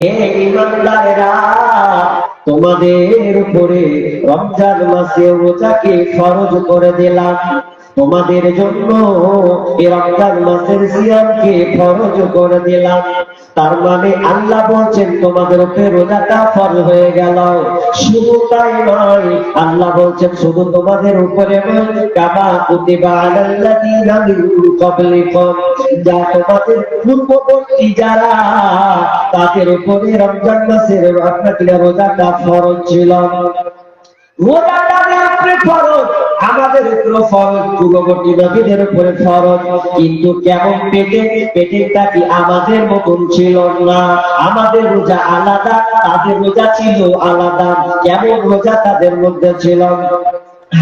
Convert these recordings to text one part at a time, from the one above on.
হে ঈমানদারেরা, তোমাদের উপরে রমজান মাসে রোজাকে ফরজ করে দিলাম। তোমাদের জন্য এই রমজান মাসের সিয়ামকে ফরজ করে দিলাম। তার মানে আল্লাহ বলছেন তোমাদের উপরে রোজাটা ফরজ হয়ে গেল। শুধু তাই নয়, আল্লাহ বলছেন শুধু তোমাদের উপরে নয়, কামা কুতিবা আলাল্লাযীনা মিন ক্বাবলিকুম, যা তোমাদের পূর্ববর্তী যারা তাদের উপরে রমজান মাসের আপনাদের রোজাটা ফরজ ছিল। রোজাটা আপনি ফরজ, আমাদের উপরে ফরজ, পূর্ববর্তী নবীদের উপরে ফরজ। কিন্তু কেমন পেটেটা কি আমাদের মতন ছিল না। আমাদের রোজা আলাদা, তাদের রোজা ছিল আলাদা। কেমন রোজা তাদের মধ্যে ছিল?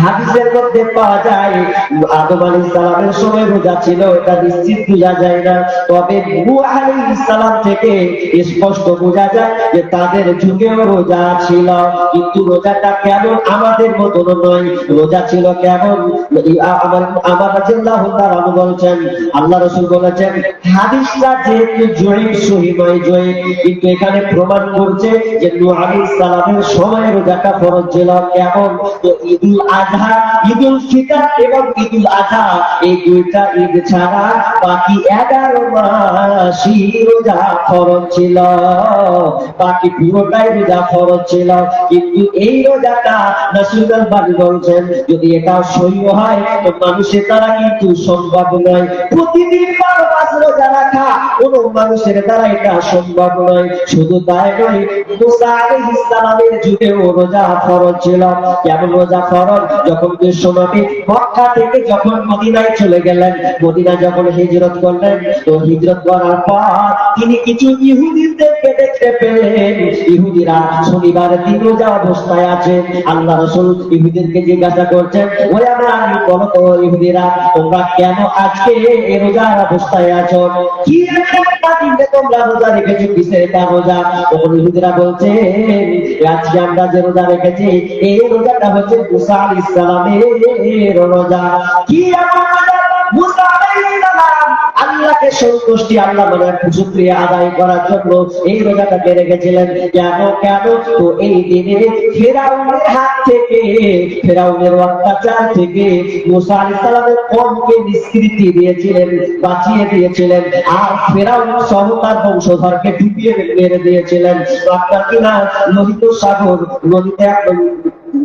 হাদিসের মধ্যে পাওয়া যায় আদম আলাইহিস সালামের সময় রোজা ছিল, এটা নিশ্চিত বোঝা যায় না। তবে নূহ আলাইহিস সালাম থেকে স্পষ্ট বোঝা যায় যে তাদের যুগেও রোজা ছিল। কিন্তু রোজাটা কেমন আমাদের মতন নয়। রোজা ছিল কেমন? আমার রাদিয়াল্লাহু তাআলা বলছেন, আল্লাহ রাসূল বলেছেন, হাদিসটা যেহেতু জয়ীফ সহিহ নয় জয়ীফ, কিন্তু এখানে প্রমাণ করছে যে নূহ আলাইহিস সালামের সময় রোজাটা ফরজ ছিল। কেমন? তো ঈদুল আযহা, ঈদুল ফিতর এবং ঈদুল আযহা, এই দুইটা ঈদ ছাড়া বাকি 11 মাসই রোজা ফরজ ছিল। বাকি পুরোটাই রোজা ফরজ ছিল। কিন্তু এই রোজাটা রাসূলুল্লাহ বাড়ি বলছেন যদি এটা সহিহ হয় তো মানুষের দ্বারা কিন্তু সম্ভব নয়। প্রতিদিন 12 মাস রোজা রাখা কোন মানুষের দ্বারা এটা সম্ভব নয়। শুধু তাই নয়, মুসা আলাইহিস সালামের যুগেও রোজা ফরজ ছিল। কেমন রোজা ফরজ? যখন বিশ্বনবী মক্কা থেকে যখন মদিনায় চলে গেলেন, মদিনা যখন হিজরত করলেন, তো হিজরত করার পর তিনি কিছু ইহুদিদেরকে দেখতে পেলেন। ইহুদিরা শনিবারের দিন রোজা অবস্থায় আছে। আল্লাহ রাসূল ইহুদিদেরকে জিজ্ঞাসা করছেন, ওই আমার বলো তো ইহুদিরা, তোমরা কেন আজকে এই রোজার অবস্থায় আছো? কি একটা দিনে তোমরা রোজা রেখেছো, কিসের এটা রোজা? তখন ইহুদিরা বলছে, আজকে আমরা যে রোজা রেখেছি এই রোজাটা হচ্ছে মুসা আলাইহিস সালামের রোজা। কি এমন রোজা? মুসা আলাইহিস সালাম আল্লাহকে সন্তুষ্টি, আল্লাহ মানে শুকরিয়া আদায় করার জন্য এই রোজাটাকে রেখেছিলেন। কেন? তো এই দিনে ফিরআউনের হাত থেকে, ফিরআউনের অত্যাচার থেকে মুসা আলাইহিস সালামের কওমকে নিষ্কৃতি দিয়েছিলেন, বাঁচিয়ে দিয়েছিলেন। আর ফিরআউন সহ তার বংশধরকে ডুবিয়ে মেরে দিয়েছিলেন। আপনার কিনা লোহিত সাগর, নদীতে একদম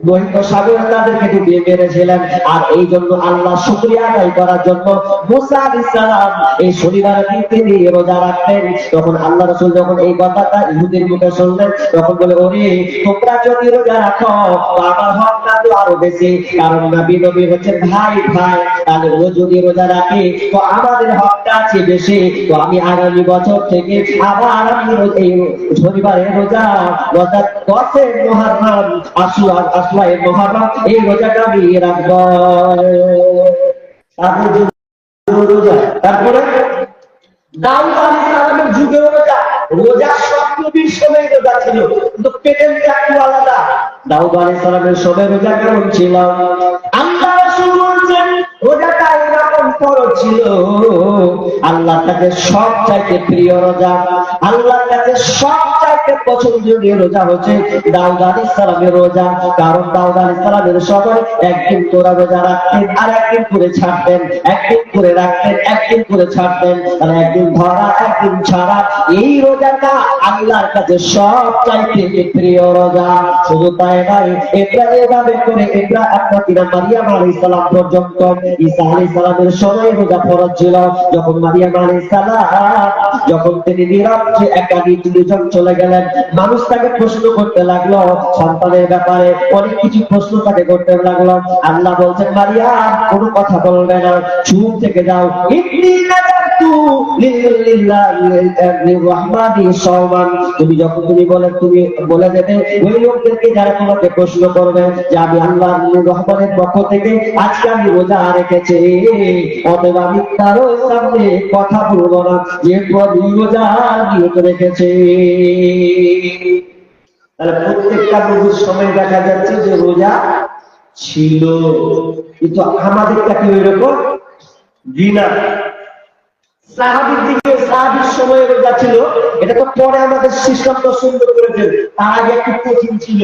লোহিত সাগর তাদেরকে ডুবিয়ে মেরেছিলেন। আর এই জন্য আল্লাহ শুকরিয়া আদায় করার জন্য মুসা আলাইহিস সালাম এই শনিবারের দিন তিনি রোজা রাখতেন। তখন আল্লাহ রাসূল যখন এই কথাটা ইহুদির মুখে শুনলেন, তখন বলে, ওরে তোমরা যদি রোজা রাখো তো আমার হকটা তো আরো বেশি, কারণ নবী হচ্ছে ভাই ভাই, তাহলে ও যদি রোজা রাখে তো আমাদের হকটা আছে বেশি। তো আমি আগামী বছর থেকে আবার আমি এই শনিবারের রোজা, অর্থাৎ 10 মুহররম, আসওয়ায়ে মুহররম, এই রোজাটা আমি রাখবো। তারপরে দাউদ আলাইহিস সালামের যুগে রোজা সব নবীর সময় রোজা ছিল, কিন্তু পেটেন্টটা একটু আলাদা। দাউদ আলাইহিস সালামের সময় রোজা কেমন ছিল? আল্লাহ রাসূল বলেন রোজাটা এরকম ফরজ ছিল, আল্লাহ তাকে সবচাইতে প্রিয় রোজা, আল্লাহ তাকে সবচাইতে পছন্দনীয় রোজা হচ্ছে দাউদ আলাইহিস সালামের রোজা। কারণ দাউদ আলাইহিস সালামের সময় একদিন তোরা রোজা রাখতেন আর একদিন করে ছাড়তেন, একদিন করে রাখতেন একদিন করে ছাড়তেন, আর একদিন ধরা একদিন ছাড়া। এই রোজাটা আল্লাহর কাছে সবচাইতে প্রিয় রোজা। শুধু তাই নয়, এভাবে করে মারিয়াম আলাইহিস সালাম পর্যন্ত, ঈসা আলাইহিস সালামের সময় রোজা ফরজ ছিল। যখন মারিয়াম আলাইহিস সালাম যখন তিনি নিরাপদে একা নির্জন চলে গেলেন, মানুষ তাকে প্রশ্ন করতে লাগলো সন্তানের ব্যাপারে, অনেক কিছু প্রশ্ন তাকে করতে লাগলো। আল্লাহ বলছেন, মারিয়াম কোনো কথা বলবে না, চুপ থেকে যাও। তুমি যখন তুমি বলে দেবে ওই লোকদেরকে যারা তোমাকে প্রশ্ন করবে যে আমি আল্লাহ রহমানের পক্ষ থেকে আজকে আমি রোজা রেখেছি, অতএব আমি কারো সামনে কথা বলবো না, যেহেতু আমি রোজা নিয়ত রেখেছি। তাহলে প্রত্যেকটা নবীর সময় দেখা যাচ্ছে যে রোজা ছিল, কিন্তু আমাদেরটা কি ওই রকম? জি না। সাহাবীর দিকে সাহাবীর সময়ে রোজা ছিল, এটা তো পরে আমাদের সিস্টেমটা সুন্দর করেছেন, তার আগে একটু কঠিন ছিল।